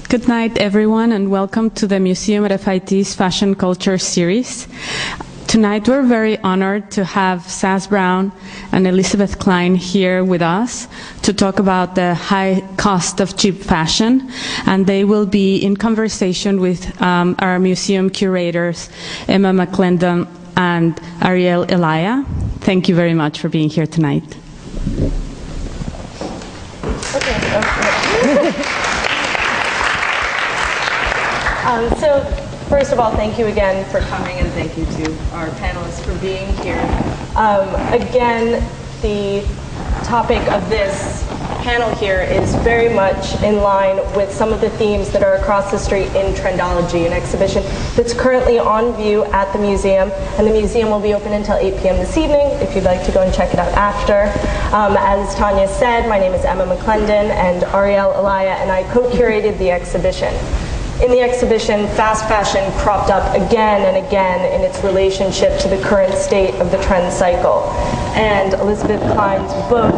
Good night, everyone, and welcome to the Museum at FIT's Fashion Culture Series. Tonight, we're very honored to have Sass Brown and Elizabeth Cline here with us to talk about the high cost of cheap fashion, and they will be in conversation with our museum curators, Emma McClendon and Ariele Elia. Thank you very much for being here tonight. So, first of all, thank you again for coming, and thank you to our panelists for being here. Again, the topic of this panel here is very much in line with some of the themes that are across the street in Trendology, an exhibition that's currently on view at the museum, and the museum will be open until 8 p.m. this evening if you'd like to go and check it out after. As Tanya said, my name is Emma McClendon, and Ariele, Elia, and I co-curated the exhibition. In the exhibition, fast fashion cropped up again and again in its relationship to the current state of the trend cycle. And Elizabeth Cline's book,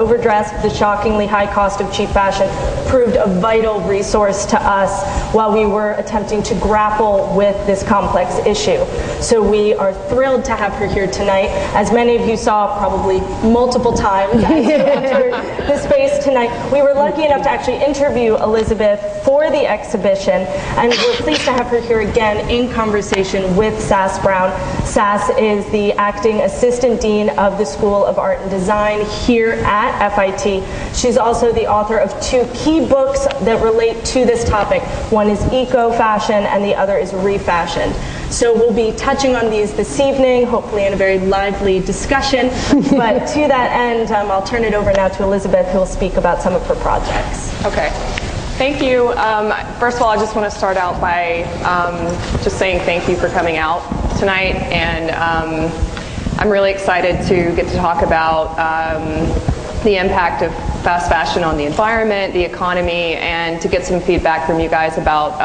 Overdressed, The Shockingly High Cost of Cheap Fashion, proved a vital resource to us while we were attempting to grapple with this complex issue. So we are thrilled to have her here tonight. As many of you saw probably multiple times as you entered the space tonight, we were lucky enough to actually interview Elizabeth for the exhibition, and we're pleased to have her here again in conversation with Sass Brown. Sass is the acting assistant dean of the School of Art and Design here at FIT. She's also the author of 2 key books that relate to this topic. One is Eco-Fashion and the other is Refashioned. So we'll be touching on these this evening, hopefully in a very lively discussion. But to that end, I'll turn it over now to Elizabeth, who will speak about some of her projects. Okay. Thank you. First of all, I just want to start out by just saying thank you for coming out tonight, and I'm really excited to get to talk about the impact of fast fashion on the environment, the economy, and to get some feedback from you guys about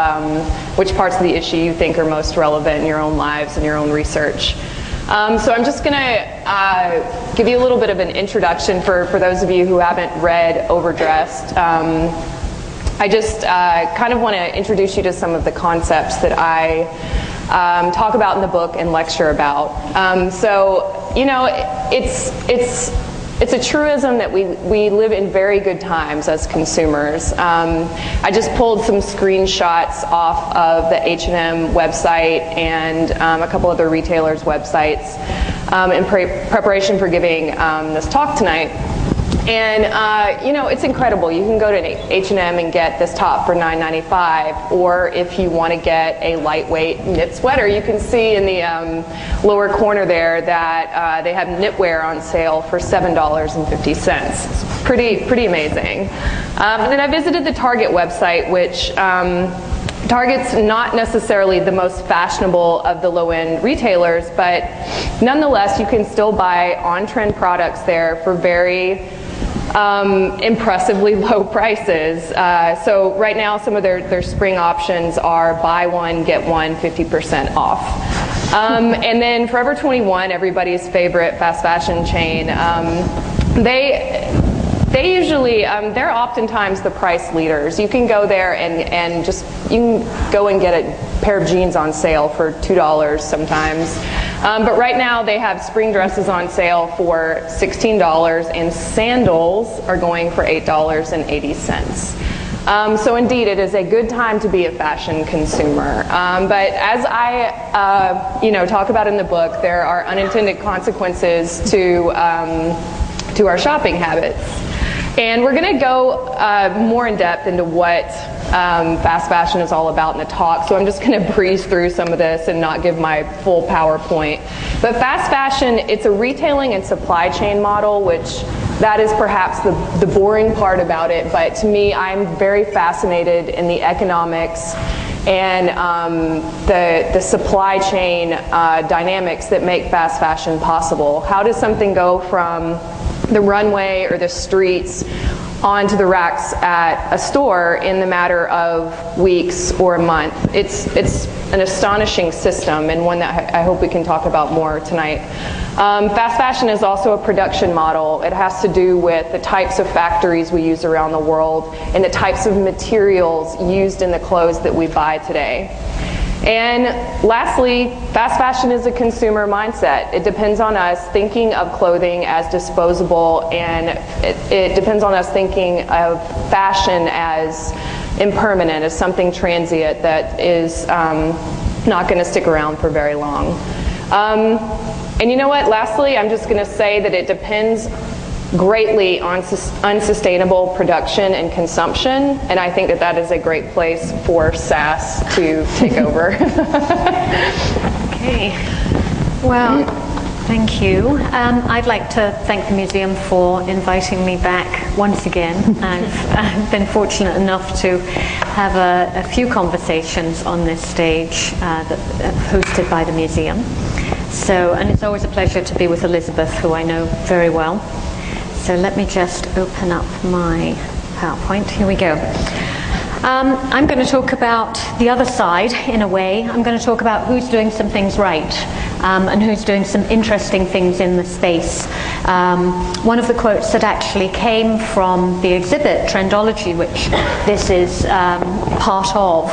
which parts of the issue you think are most relevant in your own lives and your own research. So I'm just going to give you a little bit of an introduction for those of you who haven't read Overdressed. I just kind of want to introduce you to some of the concepts that I talk about in the book and lecture about. So, you know, it's a truism that we live in very good times as consumers. I just pulled some screenshots off of the H&M website and a couple other retailers' websites in preparation for giving this talk tonight. And you know, it's incredible. You can go to H&M and get this top for $9.95, or if you want to get a lightweight knit sweater, you can see in the lower corner there that they have knitwear on sale for $7.50. It's pretty amazing. And then I visited the Target website, which Target's not necessarily the most fashionable of the low-end retailers, but nonetheless, you can still buy on-trend products there for very impressively low prices. So right now, some of their spring options are buy one, get one 50% off. And then Forever 21, everybody's favorite fast fashion chain, they usually, they're oftentimes the price leaders. You can go there and you can go and get a pair of jeans on sale for $2 sometimes. But right now they have spring dresses on sale for $16, and sandals are going for $8.80. So indeed, it is a good time to be a fashion consumer. But as I talk about in the book, there are unintended consequences to our shopping habits. And we're going to go more in depth into what fast fashion is all about in the talk, so I'm just going to breeze through some of this and not give my full PowerPoint. But fast fashion, it's a retailing and supply chain model, which that is perhaps the boring part about it, but to me, I'm very fascinated in the economics and the supply chain dynamics that make fast fashion possible. How does something go from the runway or the streets onto the racks at a store in the matter of weeks or a month. It's an astonishing system, and one that I hope we can talk about more tonight. Fast fashion is also a production model. It has to do with the types of factories we use around the world and the types of materials used in the clothes that we buy today. And lastly, fast fashion is a consumer mindset. It depends on us thinking of clothing as disposable, and it depends on us thinking of fashion as impermanent, as something transient that is not going to stick around for very long. And you know what? Lastly, I'm just going to say that it depends greatly on unsustainable production and consumption, and I think that that is a great place for Sass to take over. Okay. Well, thank you. I'd like to thank the museum for inviting me back once again. I've been fortunate enough to have a few conversations on this stage hosted by the museum. And it's always a pleasure to be with Elizabeth, who I know very well. So let me just open up my PowerPoint. Here we go. I'm going to talk about the other side, in a way. I'm going to talk about who's doing some things right and who's doing some interesting things in the space. One of the quotes that actually came from the exhibit, Trendology, which this is part of,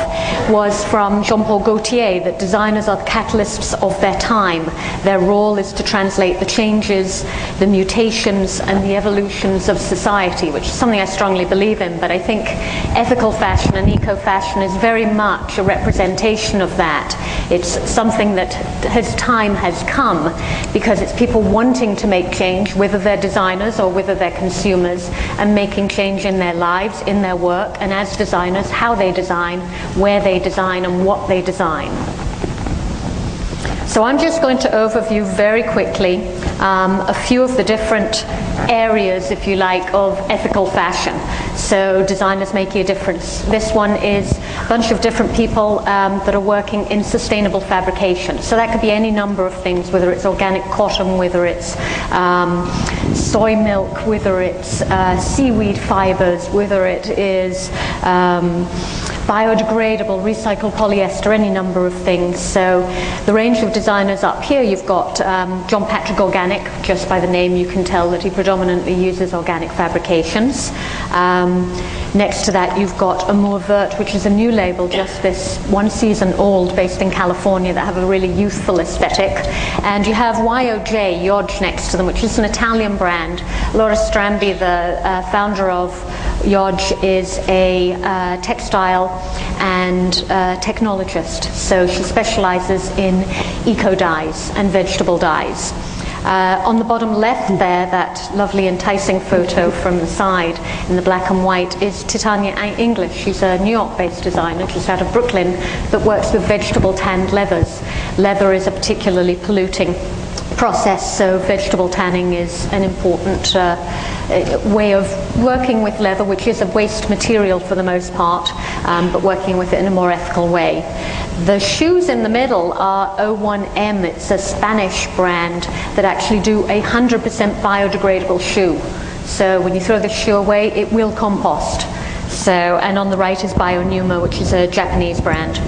was from Jean-Paul Gaultier, that designers are the catalysts of their time. Their role is to translate the changes, the mutations, and the evolutions of society, which is something I strongly believe in, but I think ethical fashion and eco-fashion is very much a representation of that. It's something that as time has come, because it's people wanting to make change, whether they're designers or whether they're consumers, and making change in their lives, in their work, and as designers, how they design, where they design, and what they design. So I'm just going to overview very quickly a few of the different areas, if you like, of ethical fashion. So designers making a difference. This one is a bunch of different people that are working in sustainable fabrication. So that could be any number of things, whether it's organic cotton, whether it's soy milk, whether it's seaweed fibers, whether it is biodegradable, recycled polyester, any number of things. So the range of designers up here, you've got John Patrick Organic. Just by the name you can tell that he predominantly uses organic fabrications. Next to that you've got Amour Vert, which is a new label, just this one season old, based in California, that have a really youthful aesthetic. And you have YOJ, Yodge, next to them, which is an Italian brand. Laura Strambi, the founder of Yodge, is a textile and technologist. So she specializes in eco-dyes and vegetable dyes. On the bottom left there, that lovely enticing photo from the side in the black and white is Titania English. She's a New York-based designer just out of Brooklyn that works with vegetable tanned leathers. Leather is a particularly polluting process, so vegetable tanning is an important way of working with leather, which is a waste material for the most part, but working with it in a more ethical way. The shoes in the middle are O1M. It's a Spanish brand that actually do 100% biodegradable shoe. So when you throw the shoe away, it will compost. And on the right is BioNuma, which is a Japanese brand.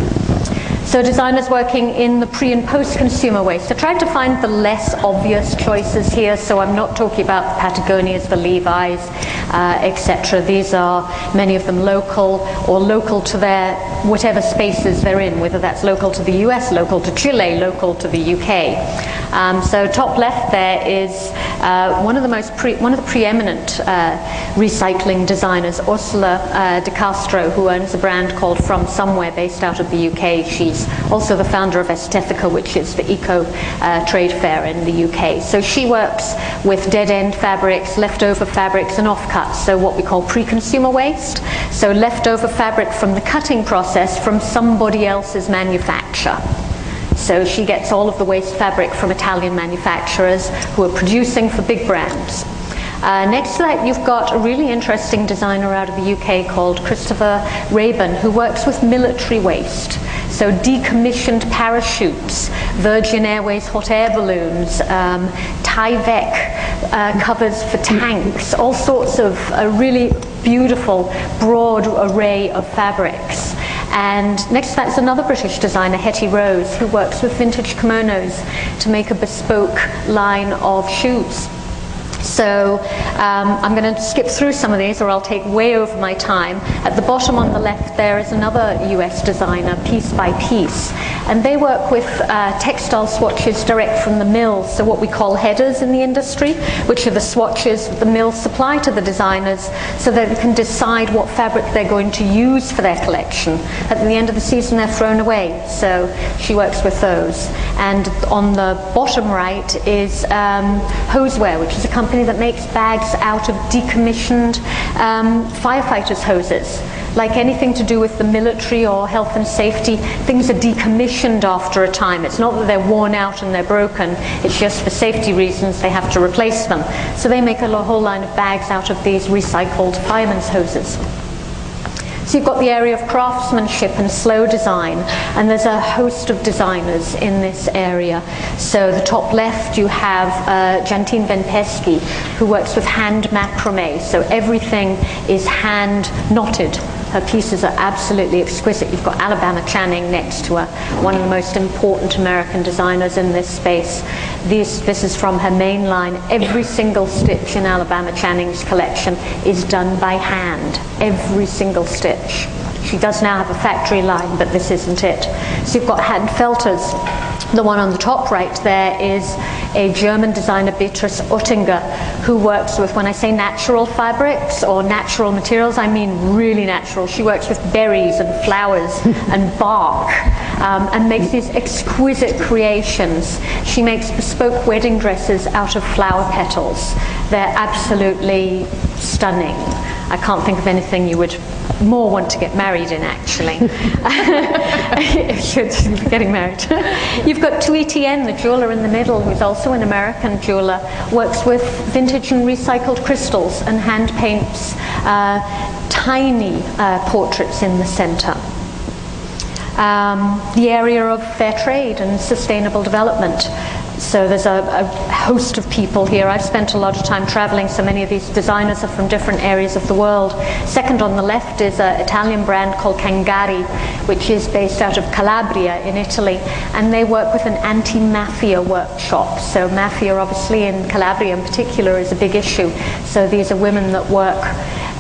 So designers working in the pre and post consumer waste. I tried to find the less obvious choices here, so I'm not talking about the Patagonias, the Levi's, etc. These are many of them local or local to their whatever spaces they're in, whether that's local to the US, local to Chile, local to the UK. So top left there is one of the preeminent recycling designers, Ursula De Castro, who owns a brand called From Somewhere, based out of the UK. She's also the founder of Estetica, which is the eco trade fair in the UK. So she works with dead-end fabrics, leftover fabrics, and offcuts, so what we call pre-consumer waste. So leftover fabric from the cutting process from somebody else's manufacture. So she gets all of the waste fabric from Italian manufacturers who are producing for big brands. Next to that, you've got a really interesting designer out of the UK called Christopher Rabin, who works with military waste. So decommissioned parachutes, Virgin Airways hot air balloons, Tyvek covers for tanks, all sorts of a really beautiful, broad array of fabrics. And next to that is another British designer, Hetty Rose, who works with vintage kimonos to make a bespoke line of shoes. So I'm going to skip through some of these or I'll take way over my time. At the bottom on the left there is another US designer, Piece by Piece. And they work with textile swatches direct from the mills, so what we call headers in the industry, which are the swatches that the mills supply to the designers so that they can decide what fabric they're going to use for their collection. At the end of the season they're thrown away, so she works with those. And on the bottom right is Hoseware, which is a company that makes bags out of decommissioned firefighters' hoses. Like anything to do with the military or health and safety, things are decommissioned after a time. It's not that they're worn out and they're broken, it's just for safety reasons they have to replace them. So they make a whole line of bags out of these recycled firemen's hoses. So you've got the area of craftsmanship and slow design, and there's a host of designers in this area. So the top left you have Jantine Benpesky, who works with hand macrame, so everything is hand knotted. Her pieces are absolutely exquisite. You've got Alabama Channing next to her, one of the most important American designers in this space. This is from her main line. Every single stitch in Alabama Channing's collection is done by hand. Every single stitch. She does now have a factory line, but this isn't it. So you've got hand felters. The one on the top right there is a German designer, Beatrice Oettinger, who works with, when I say natural fabrics or natural materials, I mean really natural. She works with berries and flowers and bark and makes these exquisite creations. She makes bespoke wedding dresses out of flower petals. They're absolutely stunning. I can't think of anything you would more want to get married in, actually. If you're getting married. You've got Thuy Tien, the jeweler in the middle, who's also an American jeweler, works with vintage and recycled crystals and hand paints tiny portraits in the center. The area of fair trade and sustainable development. So there's a host of people here. I've spent a lot of time traveling, so many of these designers are from different areas of the world. Second on the left is an Italian brand called Cangari, which is based out of Calabria in Italy, and they work with an anti-mafia workshop. So mafia, obviously, in Calabria in particular, is a big issue. So these are women that work,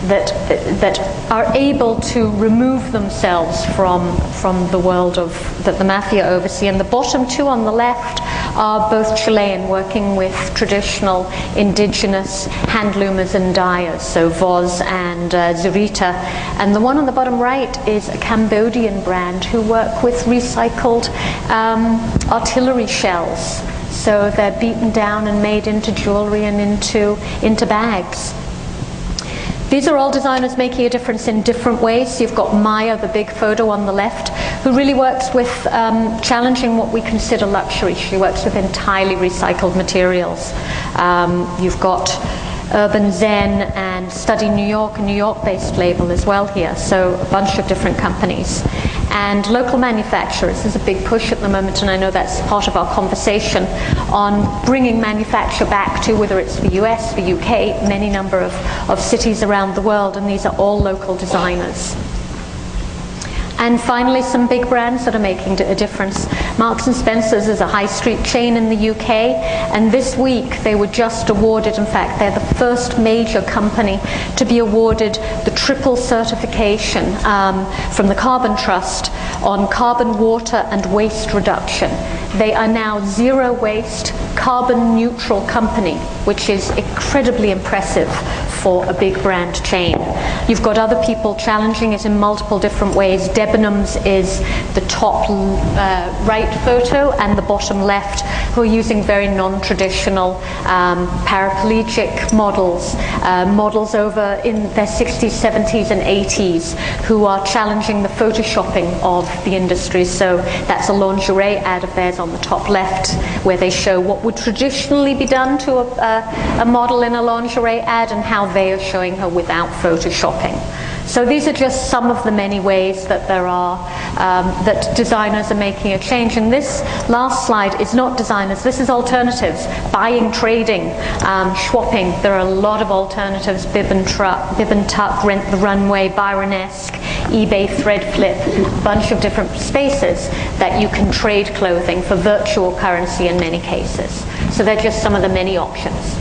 that are able to remove themselves from the world of that the mafia oversee. And the bottom two on the left are both Chilean, working with traditional indigenous handloomers and dyers, so Voz and Zurita. And the one on the bottom right is a Cambodian brand who work with recycled artillery shells. So they're beaten down and made into jewelry and into bags. These are all designers making a difference in different ways. So you've got Maya, the big photo on the left, who really works with challenging what we consider luxury. She works with entirely recycled materials. You've got Urban Zen and Study New York, a New York-based label as well here, so a bunch of different companies. And local manufacturers. There's a big push at the moment, and I know that's part of our conversation, on bringing manufacture back to, whether it's the US, the UK, many number of cities around the world, and these are all local designers. And finally, some big brands that are making a difference. Marks & Spencer's is a high street chain in the UK, and this week they were just awarded, in fact, they're the first major company to be awarded the triple certification from the Carbon Trust on carbon, water, and waste reduction. They are now zero waste, carbon neutral company, which is incredibly impressive for a big brand chain. You've got other people challenging it in multiple different ways. Debenhams is the top right photo and the bottom left, who are using very non-traditional paraplegic models, models over in their 60s, 70s and 80s, who are challenging the photoshopping of the industry. So that's a lingerie ad of theirs on the top left, where they show what would traditionally be done to a model in a lingerie ad and how they are showing her without photoshopping. So these are just some of the many ways that there are, that designers are making a change. And this last slide is not designers, this is alternatives. Buying, trading, swapping, there are a lot of alternatives. Bib and Tuck, Rent the Runway, Byronesque, eBay, Threadflip, a bunch of different spaces that you can trade clothing for virtual currency in many cases. So they're just some of the many options.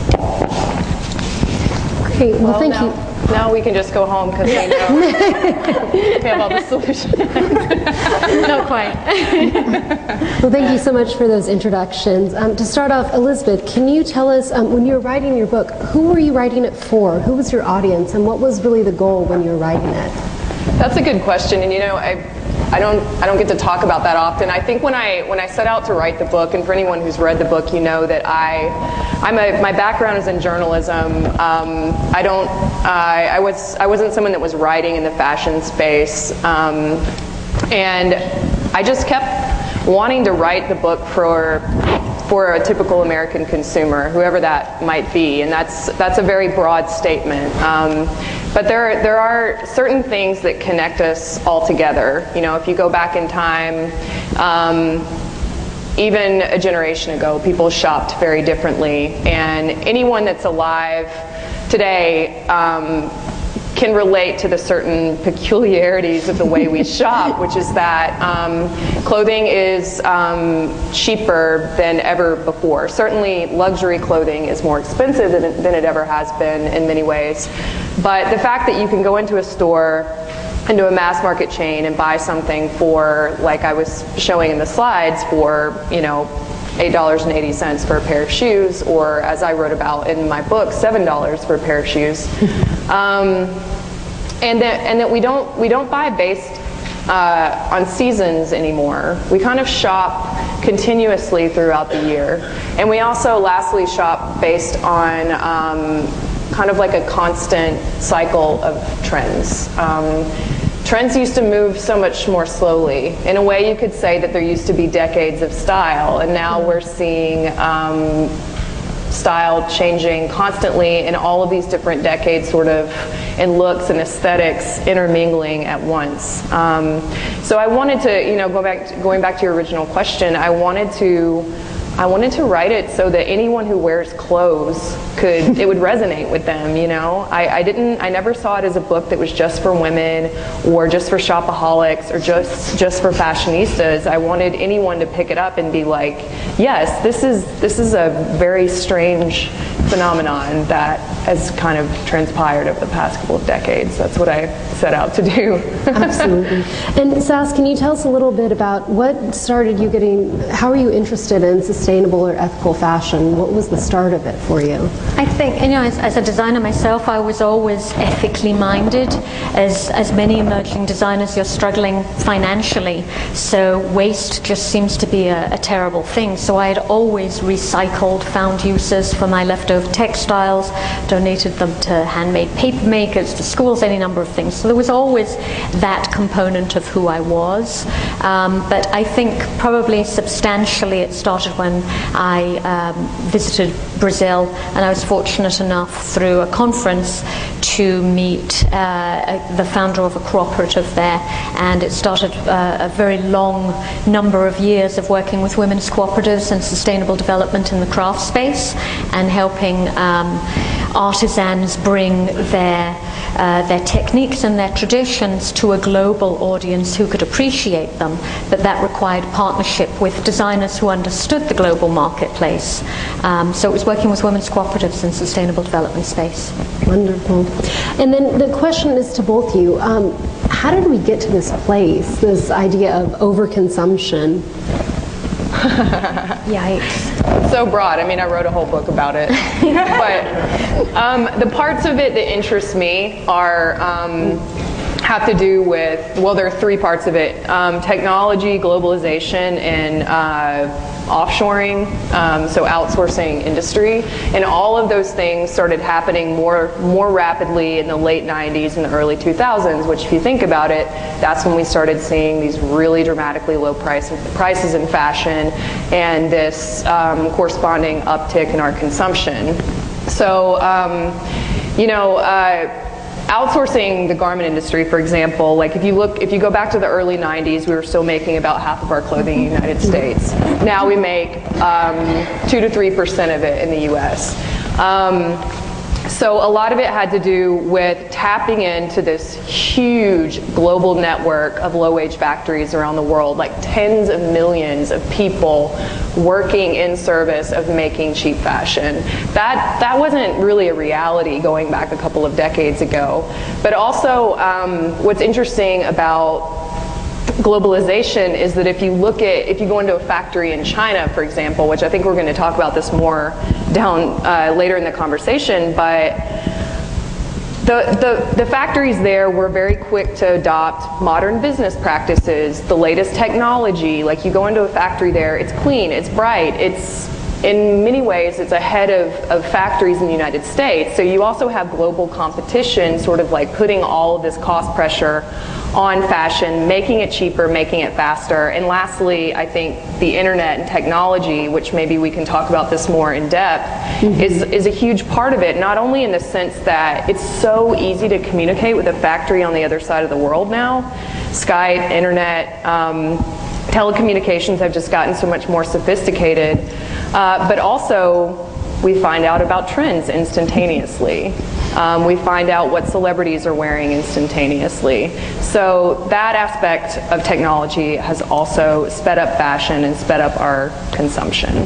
Great, well thank you. Now we can just go home because we know we have all the solutions. Not quite. Well, thank you so much for those introductions. To start off, Elizabeth, can you tell us, when you were writing your book, who were you writing it for? Who was your audience, and what was really the goal when you were writing it? That's a good question, and you know, I don't get to talk about that often. I think when I set out to write the book, and for anyone who's read the book, you know that my background is in journalism. I wasn't someone that was writing in the fashion space, and I just kept wanting to write the book for a typical American consumer, whoever that might be, and that's a very broad statement. But there are certain things that connect us all together. You know, if you go back in time, even a generation ago, people shopped very differently, and anyone that's alive today can relate to the certain peculiarities of the way we shop, which is that clothing is cheaper than ever before. Certainly luxury clothing is more expensive than it ever has been in many ways. But the fact that you can go into a store, into a mass market chain, and buy something for, like I was showing in the slides, for, you know, $8.80 for a pair of shoes, or as I wrote about in my book, $7 for a pair of shoes. And that we don't buy based on seasons anymore. We kind of shop continuously throughout the year, and we also lastly shop based on kind of like a constant cycle of trends. Trends used to move so much more slowly. In a way, you could say that there used to be decades of style, and now we're seeing style changing constantly in all of these different decades, sort of in looks and aesthetics intermingling at once. So I wanted to, you know, going back to your original question, I wanted to write it so that anyone who wears clothes it would resonate with them, you know? I never saw it as a book that was just for women or just for shopaholics or just for fashionistas. I wanted anyone to pick it up and be like, yes, this is a very strange phenomenon that has kind of transpired over the past couple of decades. That's what I set out to do. Absolutely. And Sass, can you tell us a little bit about what started you how are you interested in sustainable or ethical fashion? What was the start of it for you? I think, you know, as a designer myself, I was always ethically minded. As many emerging designers, you're struggling financially, so waste just seems to be a terrible thing. So I had always recycled, found uses for my leftover textiles, donated them to handmade paper makers, to schools, any number of things. So there was always that component of who I was. But I think probably substantially it started when I visited Brazil, and I was fortunate enough through a conference to meet the founder of a cooperative there, and it started a very long number of years of working with women's cooperatives and sustainable development in the craft space, and helping artisans bring their techniques and their traditions to a global audience who could appreciate them, but that required partnership with designers who understood the global marketplace. So it was working with women's cooperatives in sustainable development space. Wonderful. And then the question is to both you, how did we get to this place, this idea of overconsumption? Yikes. So broad. I mean, I wrote a whole book about it. But the parts of it that interest me are have to do with, well, there are three parts of it: technology, globalization, and offshoring, so outsourcing industry. And all of those things started happening more rapidly in the late 90s and the early 2000s, which, if you think about it, that's when we started seeing these really dramatically low prices in fashion and this corresponding uptick in our consumption. So, outsourcing the garment industry, for example, like if you go back to the early 90s, we were still making about half of our clothing in the United States. Now we make 2 to 3% of it in the US. So a lot of it had to do with tapping into this huge global network of low-wage factories around the world, like tens of millions of people working in service of making cheap fashion. That wasn't really a reality going back a couple of decades ago. But also, what's interesting about globalization is that if you go into a factory in China, for example, which I think we're going to talk about this more down later in the conversation, but the factories there were very quick to adopt modern business practices, the latest technology. Like, you go into a factory there, it's clean, it's bright, in many ways, it's ahead of factories in the United States. So you also have global competition sort of like putting all of this cost pressure on fashion, making it cheaper, making it faster. And lastly, I think the internet and technology, which maybe we can talk about this more in depth, is a huge part of it, not only in the sense that it's so easy to communicate with a factory on the other side of the world now. Skype, internet, telecommunications have just gotten so much more sophisticated, but also we find out about trends instantaneously. We find out what celebrities are wearing instantaneously. So that aspect of technology has also sped up fashion and sped up our consumption.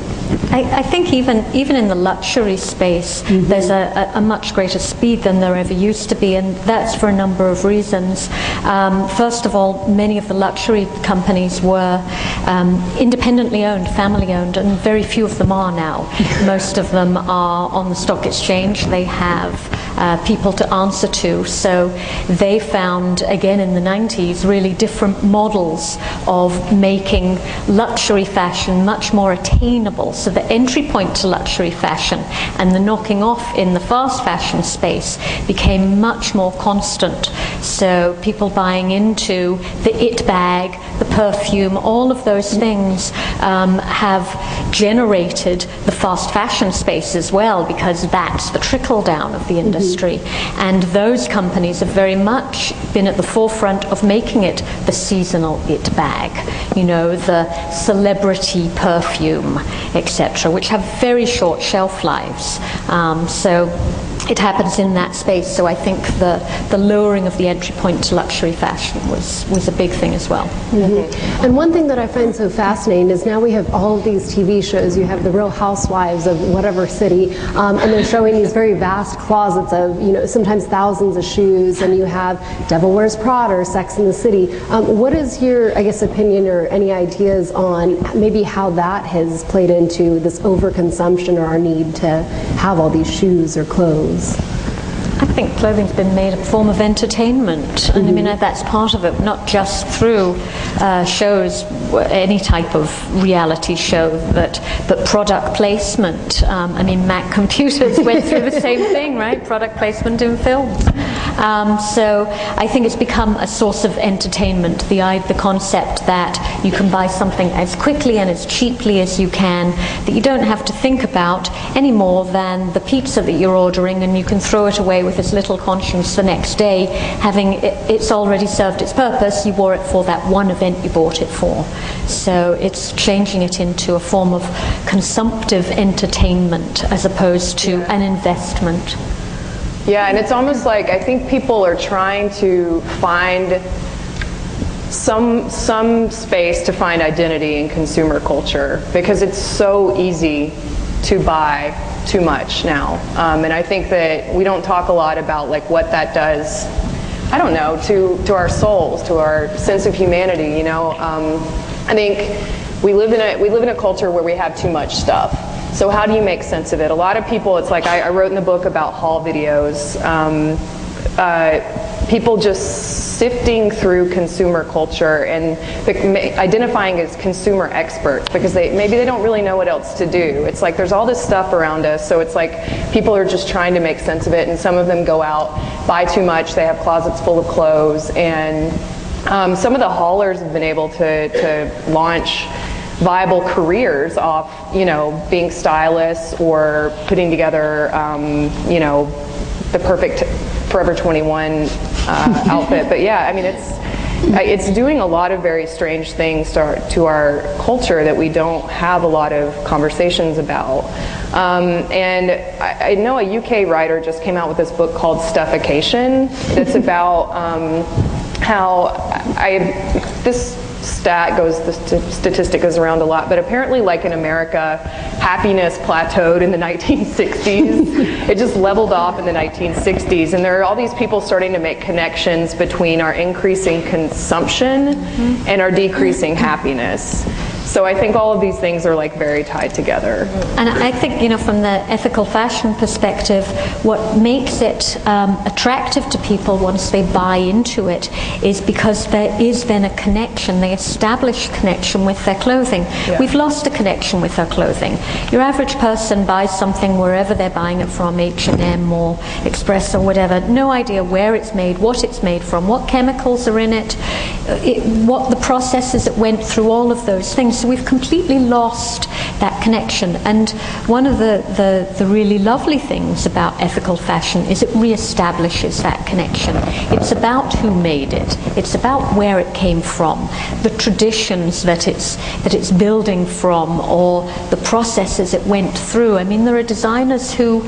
I think even in the luxury space, there's a much greater speed than there ever used to be, and that's for a number of reasons. First of all, many of the luxury companies were independently owned, family owned, and very few of them are now. Most of them are on the stock exchange. They have people to answer to. So they found, again in the 90s, really different models of making luxury fashion much more attainable. So the entry point to luxury fashion and the knocking off in the fast fashion space became much more constant. So people buying into the it bag, the perfume, all of those things have generated the fast fashion space as well, because that's the trickle down of the industry. And those companies have very much been at the forefront of making it the seasonal it bag, the celebrity perfume, etc., which have very short shelf lives. So it happens in that space. So I think the lowering of the entry point to luxury fashion was a big thing as well. And one thing that I find so fascinating is now we have all of these TV shows. You have the Real Housewives of whatever city, and they're showing these very vast closets of sometimes thousands of shoes, and you have Devil Wears Prada or Sex and the City. What is your, opinion or any ideas on maybe how that has played into this overconsumption or our need to have all these shoes or clothes? I think clothing's been made a form of entertainment, and I mean that's part of it, not just through shows, any type of reality show, but product placement. I mean, Mac computers went through the same thing, right? Product placement in films. So I think it's become a source of entertainment. The concept that you can buy something as quickly and as cheaply as you can, that you don't have to think about any more than the pizza that you're ordering, and you can throw it away with as little conscience the next day, having it's already served its purpose. You wore it for that one event you bought it for. So it's changing it into a form of consumptive entertainment as opposed to an investment. Yeah, and it's almost like I think people are trying to find some space to find identity in consumer culture, because it's so easy to buy too much now. And I think that we don't talk a lot about like what that does, I don't know, to our souls, to our sense of humanity, I think we live in a culture where we have too much stuff. So how do you make sense of it? A lot of people, it's like I wrote in the book about haul videos. People just sifting through consumer culture and identifying as consumer experts because maybe they don't really know what else to do. It's like there's all this stuff around us, so it's like people are just trying to make sense of it, and some of them go out, buy too much, they have closets full of clothes, and some of the haulers have been able to launch viable careers off, being stylists or putting together, the perfect Forever 21 outfit. But yeah, I mean, it's doing a lot of very strange things to our culture that we don't have a lot of conversations about. And I know a UK writer just came out with this book called Stuffication that's about how this statistic goes around a lot, but apparently, like in America, happiness plateaued in the 1960s. It just leveled off in the 1960s, and there are all these people starting to make connections between our increasing consumption and our decreasing happiness. So I think all of these things are like very tied together. And I think, from the ethical fashion perspective, what makes it attractive to people once they buy into it is because there is then a connection. They establish connection with their clothing. Yeah. We've lost a connection with our clothing. Your average person buys something wherever they're buying it from, H&M or Express or whatever, no idea where it's made, what it's made from, what chemicals are in it, what the processes that went through, all of those things. So we've completely lost that connection. And one of the really lovely things about ethical fashion is it reestablishes that connection. It's about who made it. It's about where it came from, the traditions that it's building from, or the processes it went through. I mean, there are designers who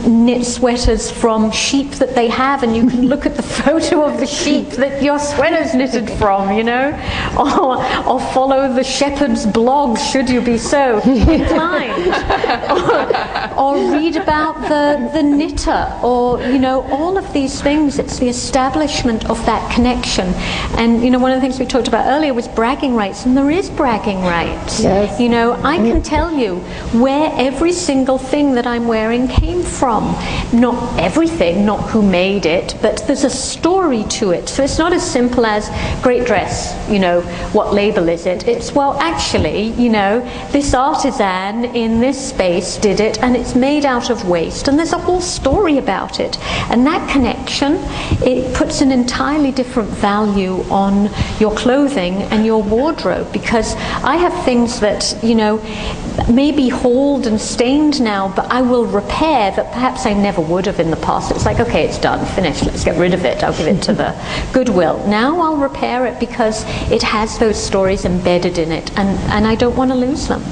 knit sweaters from sheep that they have, and you can look at the photo of the sheep that your sweater's knitted from, or follow the shepherd's blog, should you be so inclined, or read about the knitter, or all of these things. It's the establishment of that connection. And one of the things we talked about earlier was bragging rights, and there is bragging rights. Yes. I can tell you where every single thing that I'm wearing came from. Not everything, not who made it, but there's a story to it. So it's not as simple as great dress, what label is it? It's, well, actually, this artisan in this space did it, and it's made out of waste, and there's a whole story about it. And that connection, it puts an entirely different value on your clothing and your wardrobe, because I have things that, may be hauled and stained now, but I will repair that perhaps I never would have in the past. It's like, okay, it's done, finished, let's get rid of it, I'll give it to the Goodwill. Now I'll repair it because it has those stories embedded in it, and I don't want to lose them.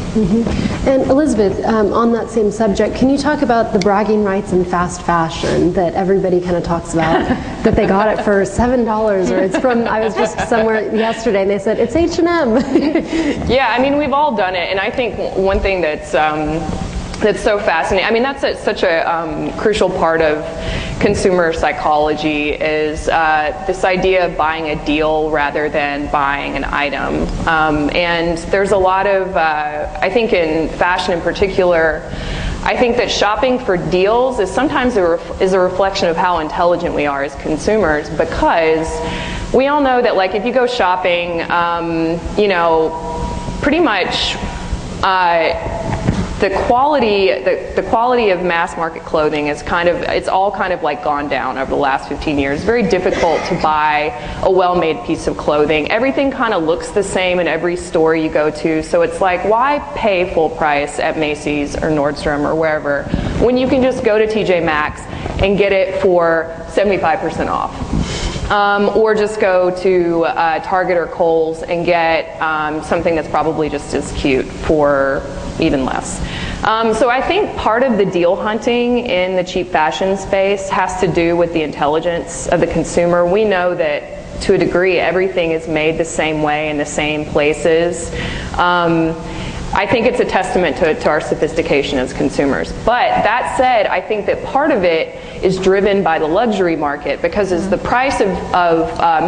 And Elizabeth, on that same subject, can you talk about the bragging rights in fast fashion that everybody kind of talks about, that they got it for $7, or it's from, I was just somewhere yesterday and they said, it's H&M. Yeah, I mean, we've all done it, and I think one thing that's so fascinating, I mean, that's such a crucial part of consumer psychology is this idea of buying a deal rather than buying an item. And there's a lot of, I think in fashion in particular, I think that shopping for deals is sometimes a reflection of how intelligent we are as consumers, because we all know that, like, if you go shopping, pretty much the quality of mass market clothing is it's all kind of like gone down over the last 15 years. It's very difficult to buy a well-made piece of clothing. Everything kind of looks the same in every store you go to, so it's like, why pay full price at Macy's or Nordstrom or wherever when you can just go to TJ Maxx and get it for 75% off? Or just go to Target or Kohl's and get something that's probably just as cute for even less. So I think part of the deal hunting in the cheap fashion space has to do with the intelligence of the consumer. We know that to a degree everything is made the same way in the same places. I think it's a testament to our sophistication as consumers. But that said, I think that part of it is driven by the luxury market, because as the price of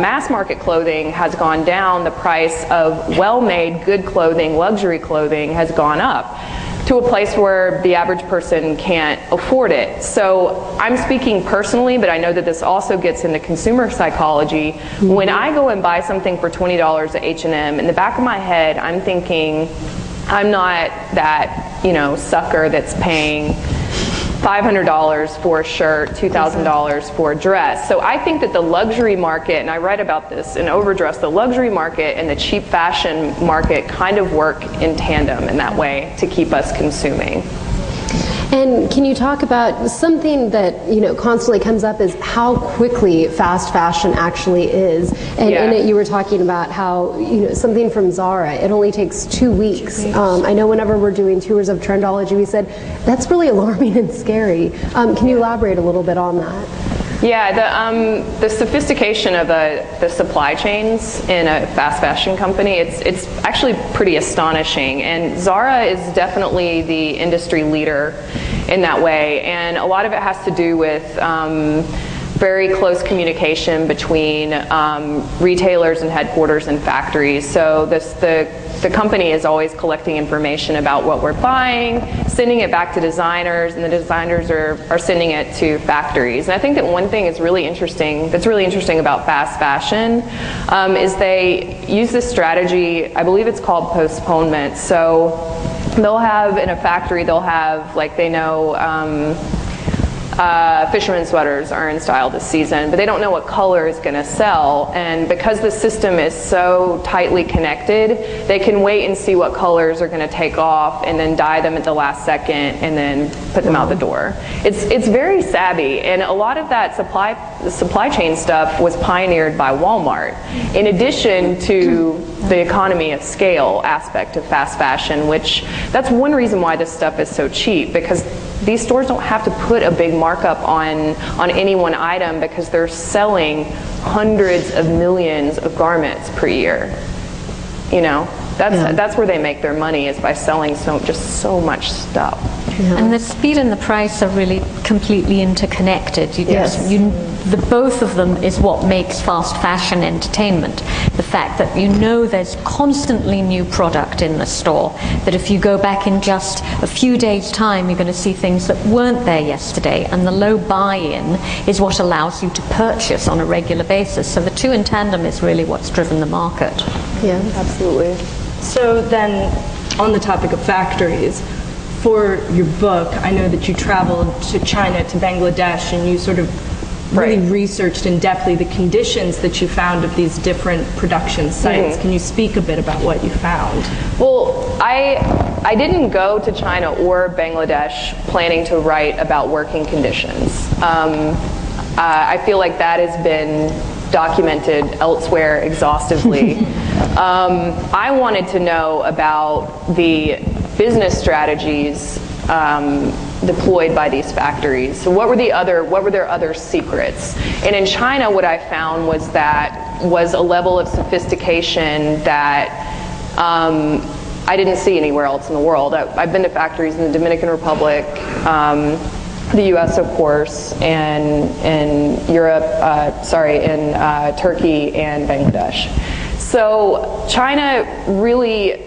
mass market clothing has gone down, the price of well-made, good clothing, luxury clothing has gone up to a place where the average person can't afford it. So I'm speaking personally, but I know that this also gets into consumer psychology. When I go and buy something for $20 at H&M, in the back of my head, I'm thinking, I'm not that, sucker that's paying $500 for a shirt, $2,000 for a dress. So I think that the luxury market, and I write about this in Overdressed, the luxury market and the cheap fashion market kind of work in tandem in that way to keep us consuming. And can you talk about something that constantly comes up is how quickly fast fashion actually is? And in it, you were talking about how something from Zara, it only takes 2 weeks. I know whenever we're doing tours of Trendology, we said that's really alarming and scary. Can you elaborate a little bit on that? Yeah, the sophistication of the supply chains in a fast fashion company, it's actually pretty astonishing. And Zara is definitely the industry leader in that way. And a lot of it has to do with very close communication between retailers and headquarters and factories. So the company is always collecting information about what we're buying, sending it back to designers, and the designers are sending it to factories. And I think that one thing that's really interesting about fast fashion is they use this strategy, I believe it's called postponement. So they'll have, in a factory, they'll have, like, they know fisherman sweaters are in style this season, but they don't know what color is going to sell. And because the system is so tightly connected, they can wait and see what colors are going to take off and then dye them at the last second and then put them out the door. It's very savvy, and a lot of that supply chain stuff was pioneered by Walmart, in addition to the economy of scale aspect of fast fashion, which that's one reason why this stuff is so cheap, because these stores don't have to put a big markup on any one item, because they're selling hundreds of millions of garments per year. That's where they make their money, is by selling just so much stuff. Yeah. And the speed and the price are really completely interconnected. The both of them is what makes fast fashion entertainment. The fact that there's constantly new product in the store, that if you go back in just a few days' time, you're going to see things that weren't there yesterday, and the low buy-in is what allows you to purchase on a regular basis. So the two in tandem is really what's driven the market. Yeah, absolutely. So then, on the topic of factories, for your book, I know that you traveled to China, to Bangladesh, and you sort of really researched in depthly the conditions that you found of these different production sites. Can you speak a bit about what you found? Well, I didn't go to China or Bangladesh planning to write about working conditions. I feel like that has been documented elsewhere exhaustively. I wanted to know about the business strategies deployed by these factories. So what were their other secrets? And in China, what I found was a level of sophistication that I didn't see anywhere else in the world. I've been to factories in the Dominican Republic, the U.S. of course, and in Europe, in Turkey and Bangladesh. So China really,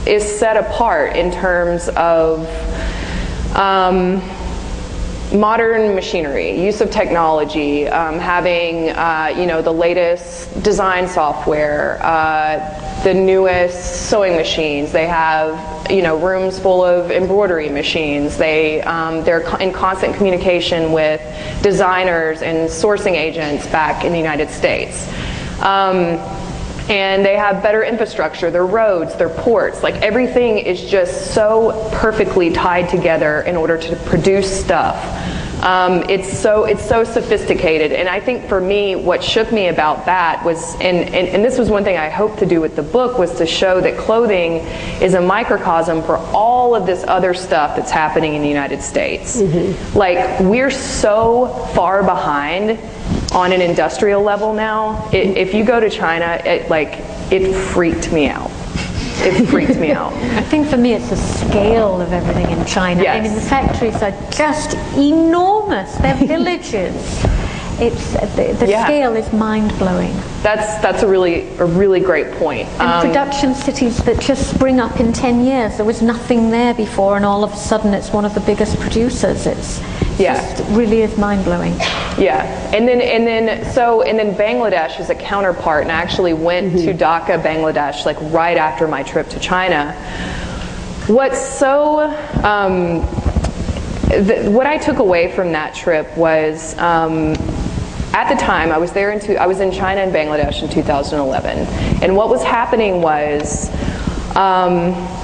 is set apart in terms of modern machinery, use of technology, having the latest design software, the newest sewing machines. They have rooms full of embroidery machines. They're in constant communication with designers and sourcing agents back in the United States. And they have better infrastructure, their roads, their ports, like everything is just so perfectly tied together in order to produce stuff. It's so sophisticated, and I think for me, what shook me about that was, and this was one thing I hoped to do with the book, was to show that clothing is a microcosm for all of this other stuff that's happening in the United States. Like, we're so far behind on an industrial level now. If you go to China, it freaked me out. it freaks me out. I think for me it's the scale of everything in China. Yes. I mean, the factories are just enormous. They're villages. It's the scale is mind-blowing. That's a really great point. And production cities that just spring up in 10 years. There was nothing there before, and all of a sudden it's one of the biggest producers. It really is mind-blowing. Yeah, and then Bangladesh is a counterpart, and I actually went to Dhaka, Bangladesh, like right after my trip to China. What's so what I took away from that trip was, at the time I was in China and Bangladesh in 2011, and what was happening was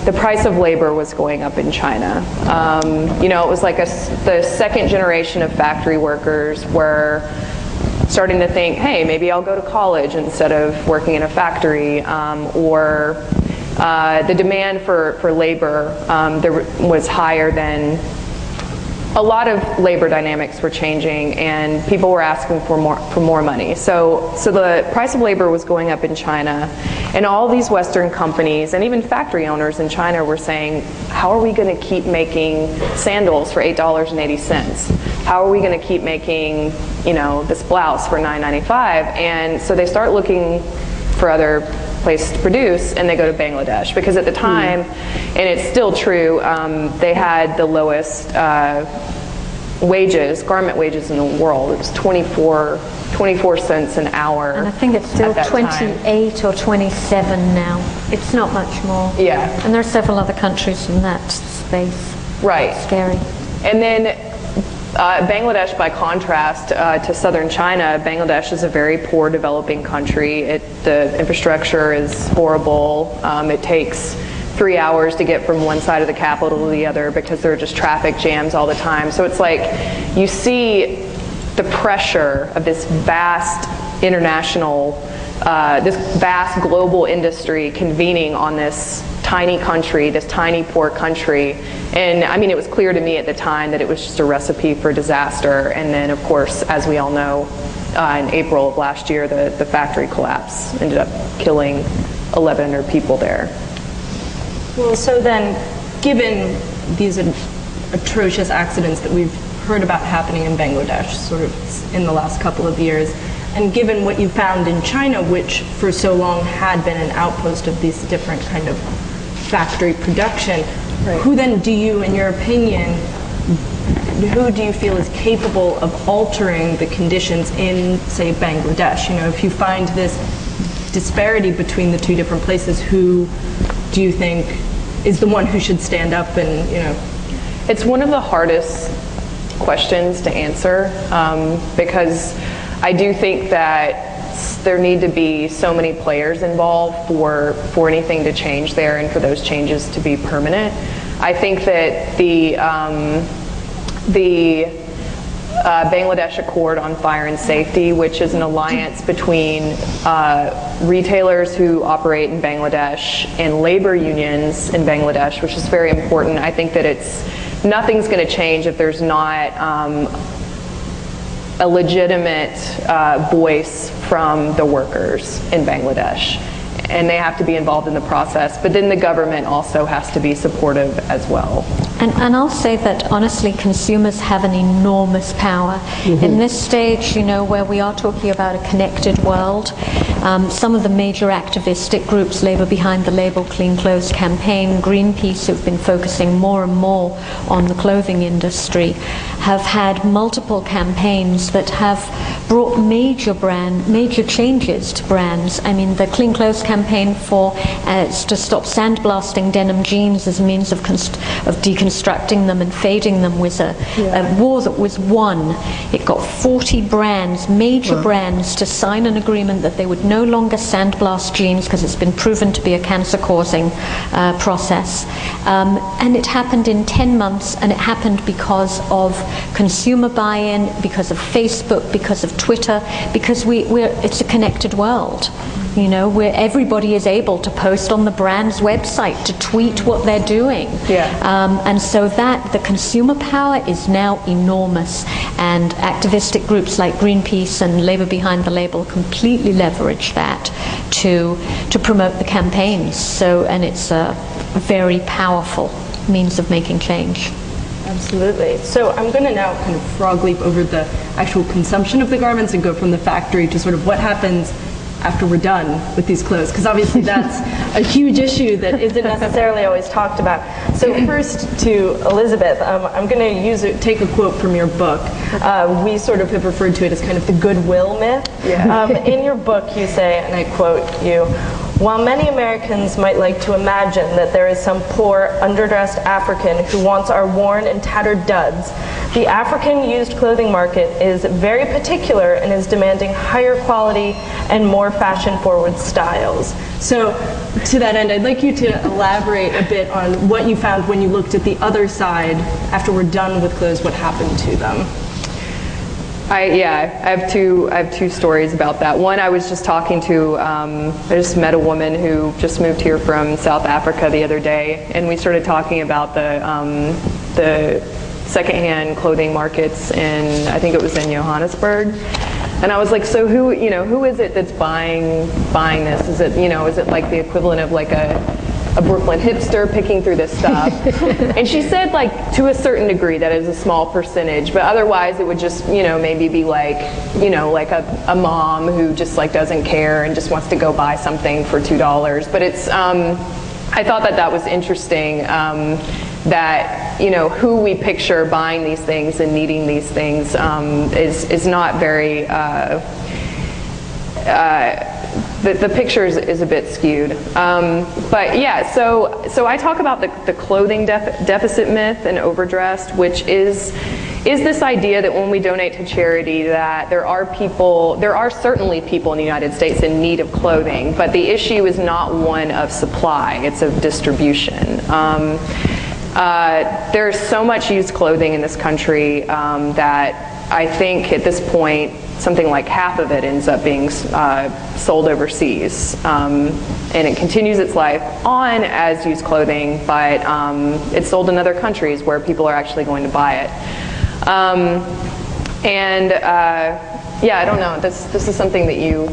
the price of labor was going up in China. You know, it was like the second generation of factory workers were starting to think, hey, maybe I'll go to college instead of working in a factory, or the demand for labor was higher than a lot of labor dynamics were changing, and people were asking for more money. So the price of labor was going up in China, and all these Western companies and even factory owners in China were saying, how are we going to keep making sandals for $8.80? How are we going to keep making, you know, this blouse for $9.95? And so they start looking for other place to produce, and they go to Bangladesh, because at the time, and it's still true, they had the lowest garment wages in the world. It was 24 cents an hour. And I think it's still 28 or 27 now. It's not much more. Yeah. And there are several other countries in that space. Right. It's scary. And then Bangladesh, by contrast to southern China, Bangladesh is a very poor developing country. The infrastructure is horrible. It takes 3 hours to get from one side of the capital to the other because there are just traffic jams all the time. So it's like you see the pressure of this vast international, this vast global industry convening on this tiny country, this tiny poor country. And I mean, it was clear to me at the time that it was just a recipe for disaster. And then, of course, as we all know, in April of last year, the factory collapse ended up killing 1,100 people there. Well, so then, given these atrocious accidents that we've heard about happening in Bangladesh sort of in the last couple of years, and given what you found in China, which for so long had been an outpost of these different kind of factory production, who then do you, in your opinion, who do you feel is capable of altering the conditions in, say, Bangladesh? You know, if you find this disparity between the two different places, who do you think is the one who should stand up and, you know? It's one of the hardest questions to answer, because I do think that there need to be so many players involved for anything to change there and for those changes to be permanent. I think that the Bangladesh Accord on Fire and Safety, which is an alliance between retailers who operate in Bangladesh and labor unions in Bangladesh, which is very important. I think that nothing's going to change if there's not a legitimate voice from the workers in Bangladesh. And they have to be involved in the process, but then the government also has to be supportive as well. And I'll say that honestly, consumers have an enormous power. Mm-hmm. In this stage, you know, where we are talking about a connected world, some of the major activistic groups, Labour Behind the Label, Clean Clothes Campaign, Greenpeace, who've been focusing more and more on the clothing industry, have had multiple campaigns that have brought major changes to brands. I mean, the Clean Clothes Campaign to stop sandblasting denim jeans as a means of deconstructing them and fading them was a war that was won. It got 40 brands, major brands, to sign an agreement that they would no longer sandblast jeans because it's been proven to be a cancer-causing process. And it happened in 10 months, and it happened because of consumer buy-in, because of Facebook, because of Twitter, because it's a connected world. You know, where everybody is able to post on the brand's website, to tweet what they're doing. And so that the consumer power is now enormous, and activistic groups like Greenpeace and Labor Behind the Label completely leverage that to promote the campaigns. So, and it's a very powerful means of making change. Absolutely. So I'm going to now kind of frog leap over the actual consumption of the garments and go from the factory to sort of what happens after we're done with these clothes, because obviously that's a huge issue that isn't necessarily always talked about. So first to Elizabeth, I'm going to take a quote from your book. We sort of have referred to it as kind of the goodwill myth. In your book you say, and I quote you, "While many Americans might like to imagine that there is some poor, underdressed African who wants our worn and tattered duds, the African used clothing market is very particular and is demanding higher quality and more fashion-forward styles." So, to that end, I'd like you to elaborate a bit on what you found when you looked at the other side after we're done with clothes, what happened to them. I have two stories about that. One, I was just talking to, I just met a woman who just moved here from South Africa the other day, and we started talking about the secondhand clothing markets in, I think it was in Johannesburg. And I was like, so who is it that's buying this? Is it like the equivalent of like a Brooklyn hipster picking through this stuff? And she said, like, to a certain degree that is a small percentage, but otherwise it would just, maybe be like, like a mom who just like doesn't care and just wants to go buy something for $2. But it's, I thought that was interesting, that, who we picture buying these things and needing these things is not very, the picture is a bit skewed. But yeah, so I talk about the clothing deficit myth and Overdressed, which is this idea that when we donate to charity that there are certainly people in the United States in need of clothing, but the issue is not one of supply, it's of distribution. There's so much used clothing in this country that I think at this point something like half of it ends up being sold overseas, and it continues its life on as used clothing, but it's sold in other countries where people are actually going to buy it. I don't know. This is something that you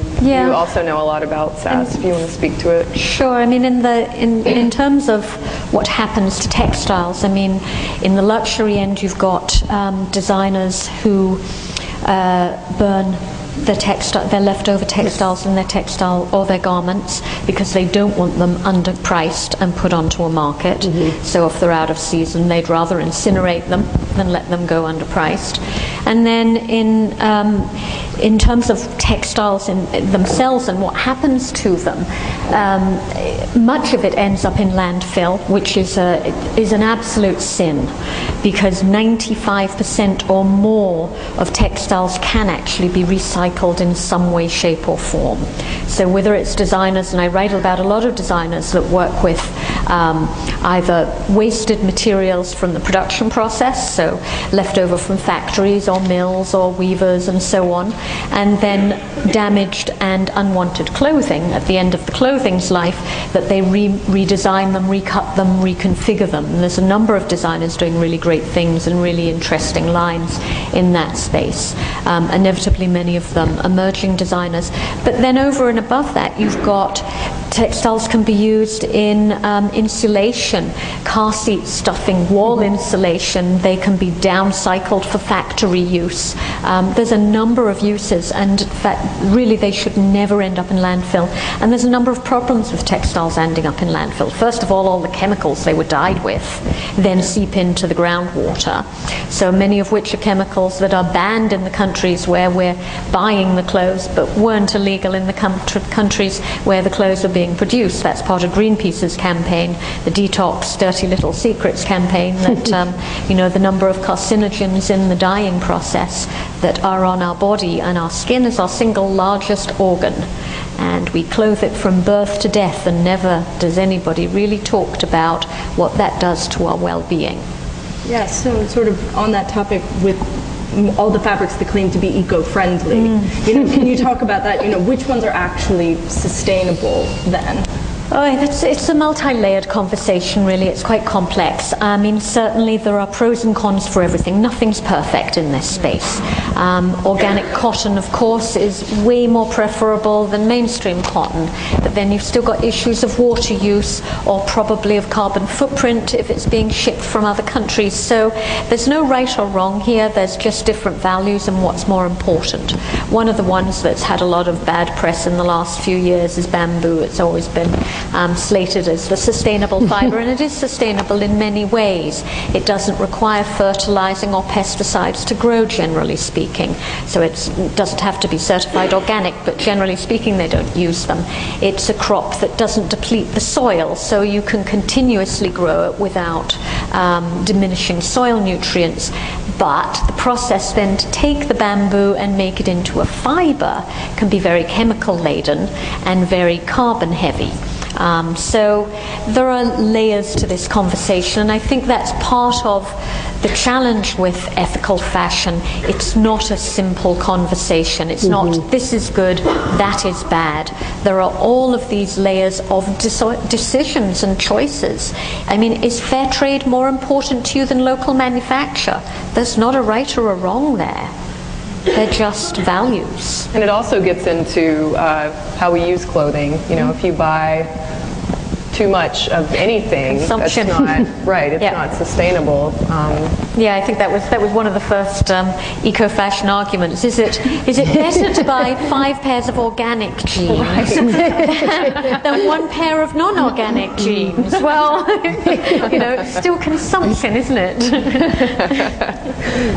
also know a lot about, Sass. If you want to speak to it. Sure. I mean, in terms of what happens to textiles, I mean, in the luxury end, you've got designers who burn their leftover textiles in their textile or their garments because they don't want them underpriced and put onto a market. So if they're out of season, they'd rather incinerate them than let them go underpriced. And then in terms of textiles in themselves and what happens to them, much of it ends up in landfill, which is an absolute sin, because 95% or more of textiles can actually be recycled in some way, shape or form. So whether it's designers, and I write about a lot of designers that work with either wasted materials from the production process, so leftover from factories or mills or weavers and so on, and then damaged and unwanted clothing at the end of the clothing's life, that they redesign them, recut them, reconfigure them. And there's a number of designers doing really great things and really interesting lines in that space. Inevitably many of them emerging designers. But then over and above that, you've got textiles can be used in insulation, car seat stuffing, wall insulation. They can be downcycled for factory use. There's a number of uses, and in fact, really they should never end up in landfill. And there's a number of problems with textiles ending up in landfill. First of all the chemicals they were dyed with then seep into the groundwater. So many of which are chemicals that are banned in the countries where we're buying the clothes, but weren't illegal in the countries where the clothes are being produced. That's part of Greenpeace's campaign, the Detox Dirty Little Secrets campaign, that the number of carcinogens in the dyeing process that are on our body, and our skin is our single largest organ, and we clothe it from birth to death, and never does anybody really talked about what that does to our well-being. Yeah, so sort of on that topic with all the fabrics that claim to be eco-friendly. Can you talk about that? Which ones are actually sustainable then? Oh, it's a multi-layered conversation, really. It's quite complex. I mean, certainly there are pros and cons for everything. Nothing's perfect in this space. Organic cotton, of course, is way more preferable than mainstream cotton. But then you've still got issues of water use, or probably of carbon footprint if it's being shipped from other countries. So there's no right or wrong here. There's just different values and what's more important. One of the ones that's had a lot of bad press in the last few years is bamboo. It's always been slated as the sustainable fiber, and it is sustainable in many ways. It doesn't require fertilizing or pesticides to grow, generally speaking, so it doesn't have to be certified organic, but generally speaking they don't use them. It's a crop that doesn't deplete the soil, so you can continuously grow it without diminishing soil nutrients. But the process then to take the bamboo and make it into a fiber can be very chemical laden and very carbon heavy. So there are layers to this conversation, and I think that's part of the challenge with ethical fashion. It's not a simple conversation. It's not, this is good, that is bad. There are all of these layers of decisions and choices. I mean, is fair trade more important to you than local manufacture? There's not a right or a wrong there. They're just values. And it also gets into how we use clothing. If you buy too much of anything, Consumption. that's not right. It's not sustainable. Yeah, I think that was one of the first eco-fashion arguments. Is it better to buy 5 pairs of organic jeans than 1 pair of non-organic jeans? Well, it's still consumption, isn't it?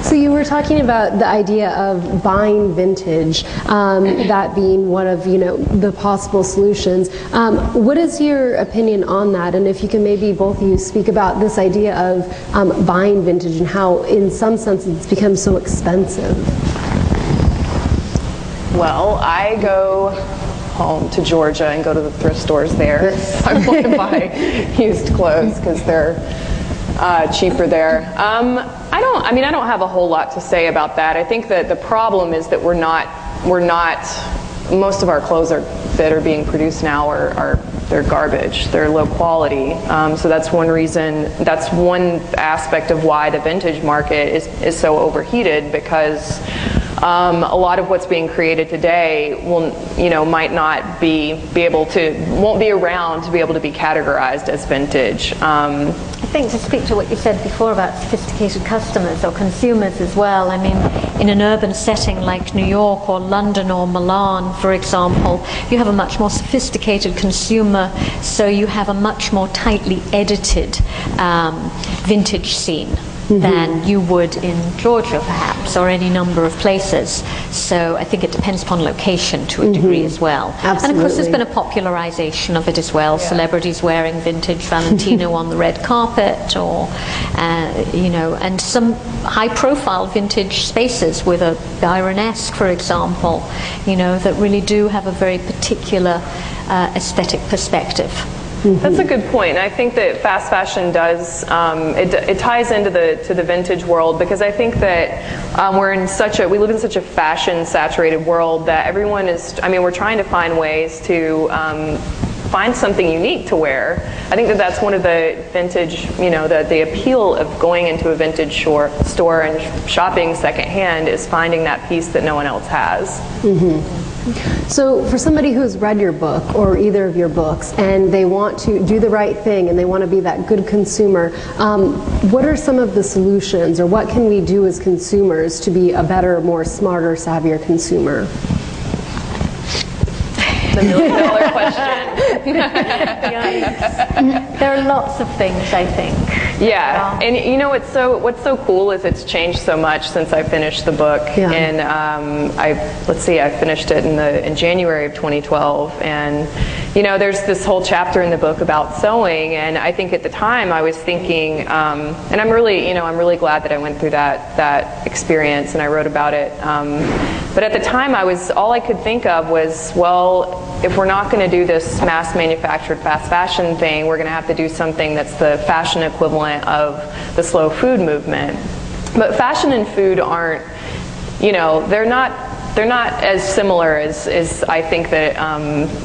So you were talking about the idea of buying vintage, that being one of the possible solutions. What is your opinion on that? And if you can maybe both of you speak about this idea of buying vintage and how in some sense it's become so expensive. Well, I go home to Georgia and go to the thrift stores there. I want to buy used clothes because they're cheaper there. I don't have a whole lot to say about that. I think that the problem is that most of our clothes that are being produced now they're garbage. They're low quality. So that's one reason. That's one aspect of why the vintage market is so overheated, because a lot of what's being created today might not won't be around to be able to be categorized as vintage. I think to speak to what you said before about sophisticated customers or consumers as well, I mean, in an urban setting like New York or London or Milan, for example, you have a much more sophisticated consumer, so you have a much more tightly edited vintage scene than you would in Georgia, perhaps, or any number of places. So I think it depends upon location to a degree as well. Absolutely. And of course there's been a popularization of it as well. Celebrities wearing vintage Valentino on the red carpet, or and some high-profile vintage spaces with a Byron-esque, for example, that really do have a very particular aesthetic perspective. That's a good point. I think that fast fashion does it ties into the vintage world, because I think that we live in such a fashion saturated world that everyone is. I mean, we're trying to find ways to find something unique to wear. I think that that's one of the vintage, the appeal of going into a vintage store and shopping secondhand is finding that piece that no one else has. So for somebody who's read your book or either of your books and they want to do the right thing and they want to be that good consumer, what are some of the solutions, or what can we do as consumers to be a better, more smarter, savvier consumer? The $1 million question. There are lots of things, I think. Yeah, and what's so cool is it's changed so much since I finished the book. Yeah. And I finished it in January of 2012, and there's this whole chapter in the book about sewing, and I think at the time I was thinking, and I'm really glad that I went through that experience and I wrote about it. But at the time all I could think of was, well, if we're not going to do this mass manufactured fast fashion thing, we're going to have to do something that's the fashion equivalent of the slow food movement. But fashion and food aren't you know, they're not as similar as I think that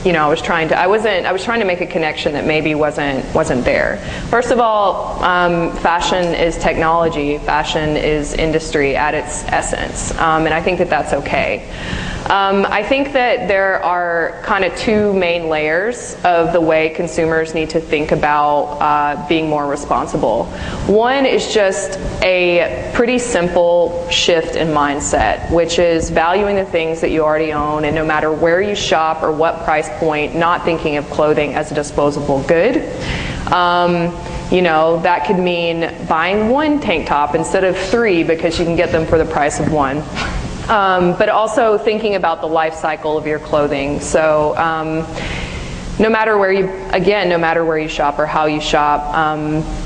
you know, I was trying to make a connection that maybe wasn't there. First of all, fashion is technology. Fashion is industry at its essence, and I think that that's okay. I think that there are kind of two main layers of the way consumers need to think about being more responsible. One is just a pretty simple shift in mindset, which is valuing the things that you already own, and no matter where you shop or what price point, not thinking of clothing as a disposable good. You know, that could mean buying one tank top instead of 3 because you can get them for the price of 1. But also thinking about the life cycle of your clothing. So no matter where you shop or how you shop,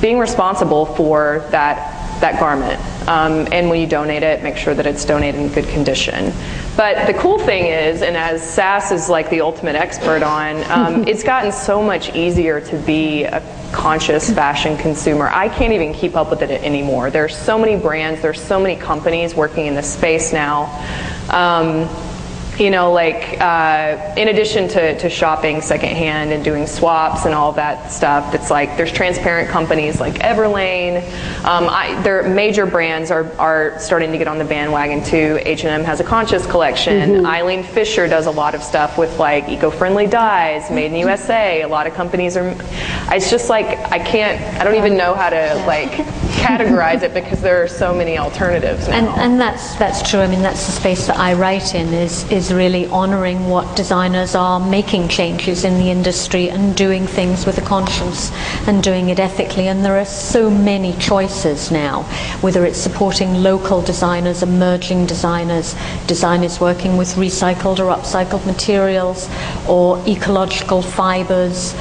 being responsible for that garment. And when you donate it, make sure that it's donated in good condition. But the cool thing is, and as Sass is like the ultimate expert on, it's gotten so much easier to be a conscious fashion consumer. I can't even keep up with it anymore. There's so many brands, there's so many companies working in this space now. You know, like in addition to shopping secondhand and doing swaps and all that stuff, it's like there's transparent companies like Everlane. Their major brands are starting to get on the bandwagon too. H&M has a conscious collection. Eileen Fisher does a lot of stuff with like eco-friendly dyes, made in USA. A lot of companies are. It's just like I don't even know how to like categorize it because there are so many alternatives now. And that's true. I mean, that's the space that I write in, is really honoring what designers are making changes in the industry and doing things with a conscience and doing it ethically. And there are so many choices now, whether it's supporting local designers, emerging designers, designers working with recycled or upcycled materials, or ecological fibers,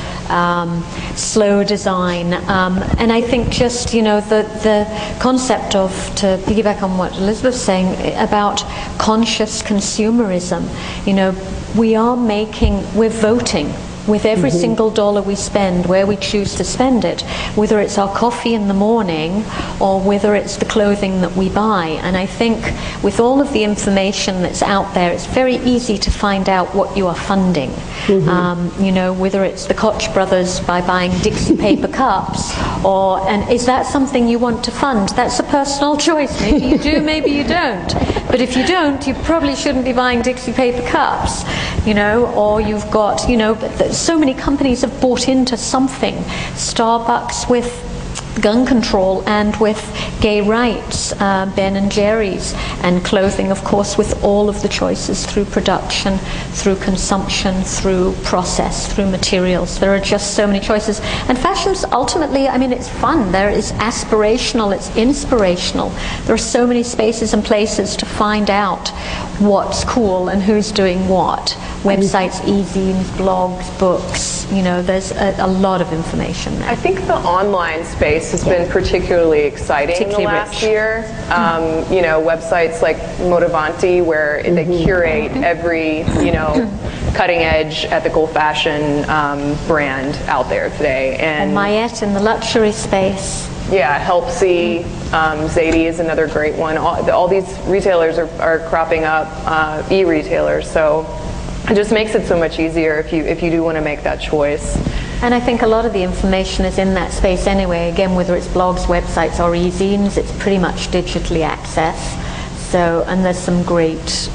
slow design, and I think just, you know, the concept of, to piggyback on what Elizabeth's saying about conscious consumerism, you know, we're voting with every single dollar we spend, where we choose to spend it, whether it's our coffee in the morning or whether it's the clothing that we buy. And I think with all of the information that's out there, it's very easy to find out what you are funding. You know, whether it's the Koch brothers by buying Dixie paper cups, and is that something you want to fund? That's a personal choice. Maybe you do, maybe you don't. But if you don't, you probably shouldn't be buying Dixie paper cups, you know, or you've got, you know, so many companies have bought into something. Starbucks with gun control and with gay rights, Ben and Jerry's, and clothing, of course, with all of the choices through production, through consumption, through process, through materials. There are just so many choices. And fashion's ultimately, I mean, it's fun. There is aspirational, it's inspirational. There are so many spaces and places to find out what's cool and who's doing what. Websites, e-zines, blogs, books, you know, there's a lot of information there. I think the online space has been particularly exciting in the last year. You know, websites like Modavanti, where they curate every, you know, cutting edge ethical fashion brand out there today. And Mayette in the luxury space. Yeah, Helpsy, Zadie is another great one. All these retailers are cropping up, e-retailers, so it just makes it so much easier if you do want to make that choice. And I think a lot of the information is in that space anyway. Again, whether it's blogs, websites, or e-zines, it's pretty much digitally accessed. So, and there's some great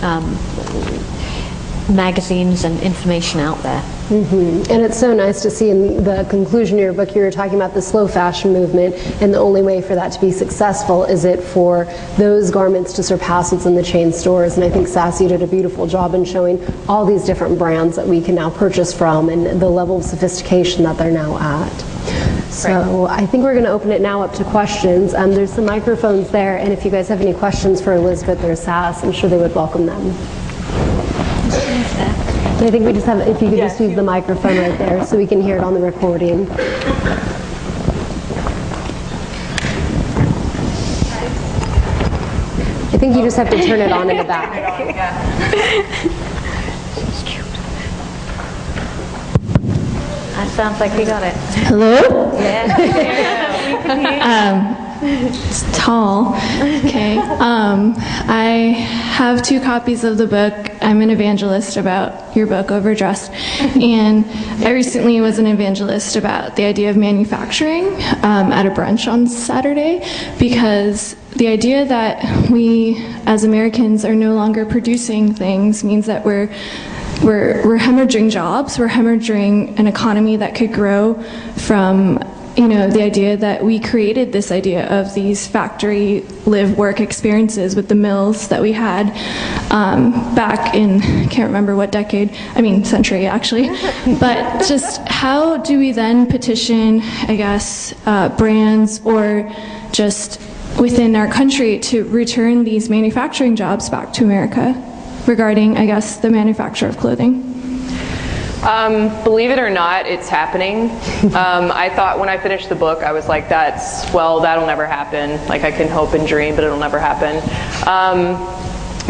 magazines and information out there. And it's so nice to see in the conclusion of your book, you were talking about the slow fashion movement, and the only way for that to be successful is it for those garments to surpass what's in the chain stores. And I think Sassy did a beautiful job in showing all these different brands that we can now purchase from and the level of sophistication that they're now at. So I think we're going to open it now up to questions. There's some microphones there, and if you guys have any questions for Elizabeth or Sass, I'm sure they would welcome them. I think we just have, if you could just use the microphone right there so we can hear it on the recording. I think you just have to turn it on in the back. That sounds like we got it. Hello? Yeah. It's tall. Okay. I have 2 copies of the book. I'm an evangelist about your book, Overdressed. And I recently was an evangelist about the idea of manufacturing at a brunch on Saturday, because the idea that we as Americans are no longer producing things means that we're hemorrhaging jobs, we're hemorrhaging an economy that could grow from, the idea that we created this idea of these factory live work experiences with the mills that we had back in, can't remember what decade, century actually, but just how do we then petition, I guess, brands or just within our country to return these manufacturing jobs back to America regarding, I guess, the manufacture of clothing? Believe it or not, it's happening. I thought when I finished the book, I was like, that'll never happen. Like, I can hope and dream, but it'll never happen.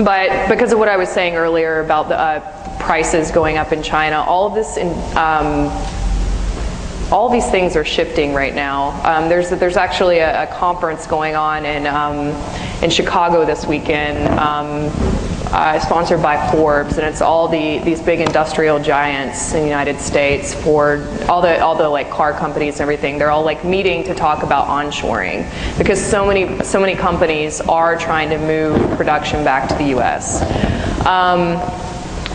But because of what I was saying earlier about the prices going up in China, all of these things are shifting right now. There's actually a conference going on in Chicago this weekend, sponsored by Forbes, and it's all these big industrial giants in the United States, Ford, all the like car companies and everything. They're all like meeting to talk about onshoring, because so many companies are trying to move production back to the U.S.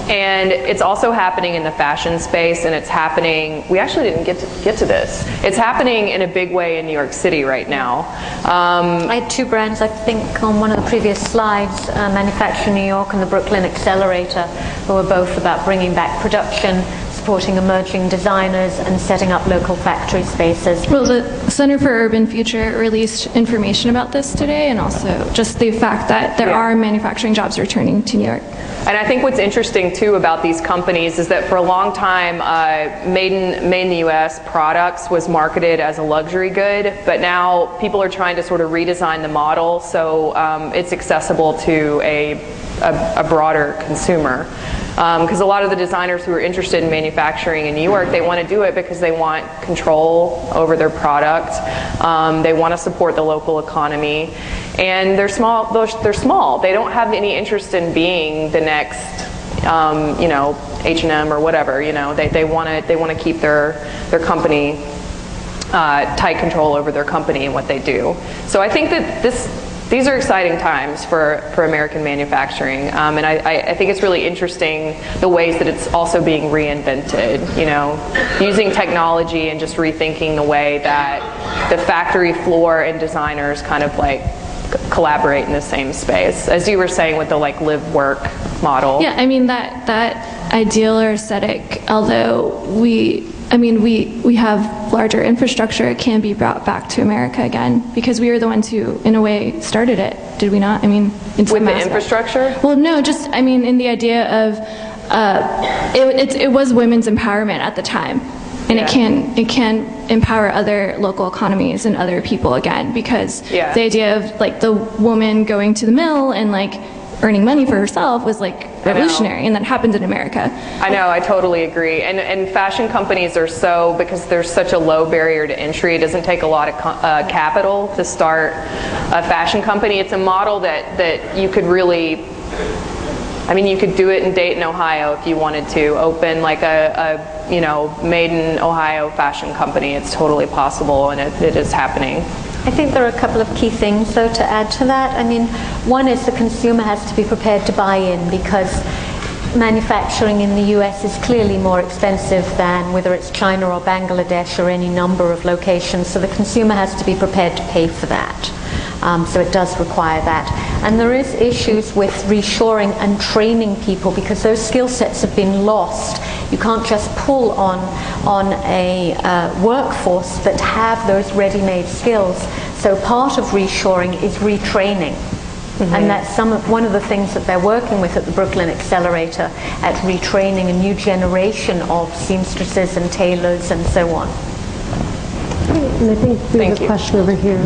And it's also happening in the fashion space, and it's happening, we actually didn't get to this. It's happening in a big way in New York City right now. I had 2 brands, I think, on one of the previous slides, Manufacture New York and the Brooklyn Accelerator, who were both about bringing back production, supporting emerging designers, and setting up local factory spaces. Well, the Center for Urban Future released information about this today, and also just the fact that there are manufacturing jobs returning to New York. And I think what's interesting too about these companies is that for a long time, made in the U.S. products was marketed as a luxury good, but now people are trying to sort of redesign the model so it's accessible to a broader consumer. Because a lot of the designers who are interested in manufacturing in New York, they want to do it because they want control over their product. They want to support the local economy, and they're small. They don't have any interest in being the next, H&M or whatever. They want to keep their company tight control over their company and what they do. So I think that these are exciting times for American manufacturing, and I think it's really interesting the ways that it's also being reinvented, using technology and just rethinking the way that the factory floor and designers kind of like collaborate in the same space, as you were saying with the like live work model. Yeah, that ideal or aesthetic, although we have larger infrastructure, it can be brought back to America again, because we were the ones who, in a way, started it, did we not? In with the infrastructure? Well, no, just, in the idea of, it was women's empowerment at the time, and it can empower other local economies and other people again, because the idea of, like, the woman going to the mill and, like, earning money for herself was like revolutionary, and that happened in America. I know, I totally agree. And fashion companies are because there's such a low barrier to entry, it doesn't take a lot of capital to start a fashion company. It's a model that you could really, you could do it in Dayton, Ohio if you wanted to, open like a made in Ohio fashion company. It's totally possible, and it is happening. I think there are a couple of key things, though, to add to that. One is the consumer has to be prepared to buy in, because manufacturing in the US is clearly more expensive than whether it's China or Bangladesh or any number of locations, so the consumer has to be prepared to pay for that. So it does require that. And there is issues with reshoring and training people, because those skill sets have been lost. You can't just pull on a workforce that have those ready-made skills. So part of reshoring is retraining. Mm-hmm. And that's one of the things that they're working with at the Brooklyn Accelerator, at retraining a new generation of seamstresses and tailors and so on. And I think we have a question over here.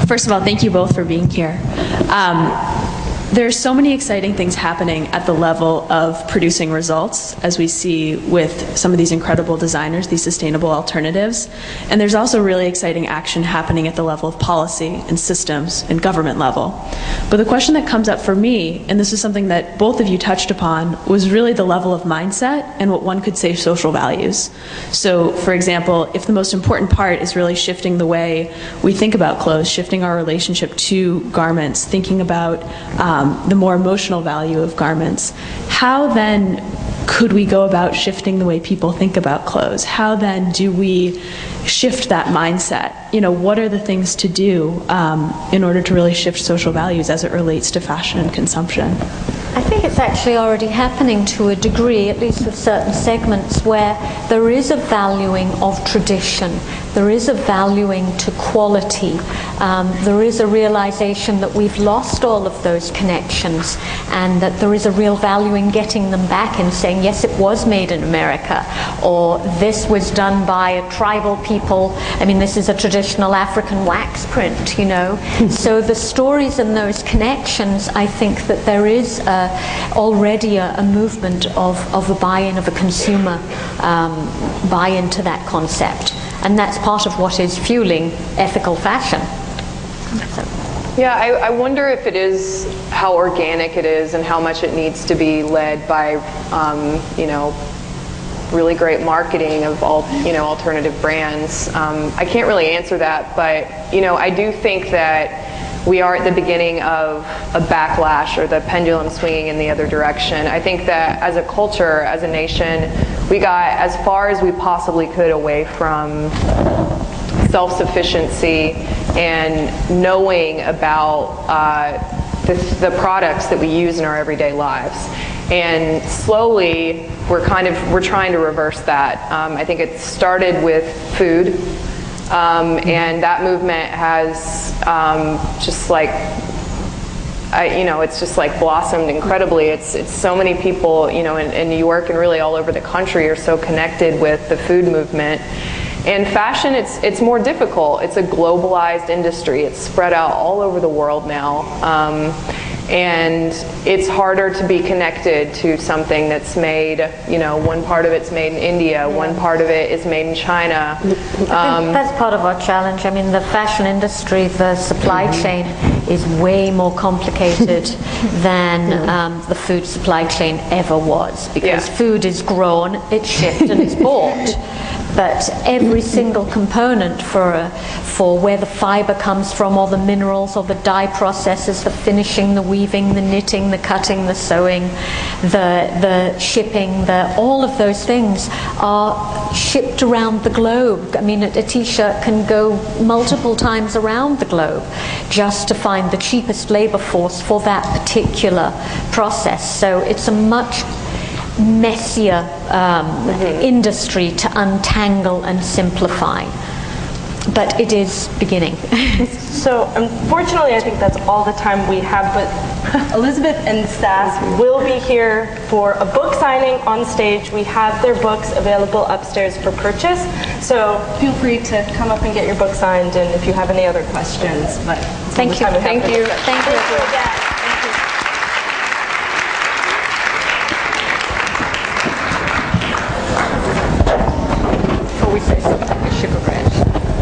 First of all, thank you both for being here. There's so many exciting things happening at the level of producing results, as we see with some of these incredible designers, these sustainable alternatives. And there's also really exciting action happening at the level of policy and systems and government level. But the question that comes up for me, and this is something that both of you touched upon, was really the level of mindset and what one could say social values. So, for example, if the most important part is really shifting the way we think about clothes, shifting our relationship to garments, thinking about the more emotional value of garments, how then could we go about shifting the way people think about clothes? How then do we shift that mindset? You know, what are the things to do in order to really shift social values as it relates to fashion and consumption? I think it's actually already happening to a degree, at least with certain segments, where there is a valuing of tradition, there is a valuing to quality, there is a realization that we've lost all of those connections, and that there is a real value in getting them back and saying, yes, it was made in America, or this was done by a tribal people. I mean, this is a traditional African wax print, you know. So the stories and those connections, I think that there is already a movement of a buy-in of a consumer buy-in to that concept, and that's part of what is fueling ethical fashion. Yeah, I wonder if it is how organic it is and how much it needs to be led by you know, really great marketing of all, you know, alternative brands. I can't really answer that, but you know, I do think that we are at the beginning of a backlash, or the pendulum swinging in the other direction. I think that as a culture, as a nation, we got as far as we possibly could away from self-sufficiency and knowing about the products that we use in our everyday lives. And slowly, we're trying to reverse that. I think it started with food. And that movement has just like, you know, it's just like blossomed incredibly. It's so many people, you know, in New York and really all over the country are so connected with the food movement. And fashion, it's more difficult. It's a globalized industry. It's spread out all over the world now. And it's harder to be connected to something that's made, you know, one part of it's made in India, one part of it is made in China. I think that's part of our challenge. I mean, the fashion industry, the supply chain is way more complicated than the food supply chain ever was, because food is grown, it's shipped, and it's bought. But every single component for where the fiber comes from, or the minerals, or the dye processes, the finishing, the weaving, the knitting, the cutting, the sewing, the shipping, all of those things are shipped around the globe. I mean, a t-shirt can go multiple times around the globe just to find the cheapest labor force for that particular process. So it's a much messier industry to untangle and simplify, but it is beginning. So unfortunately, I think that's all the time we have, but Elizabeth and Sass will be here for a book signing on stage. We have their books available upstairs for purchase, so feel free to come up and get your book signed, and if you have any other questions. But thank you. Thank you. Thank you again.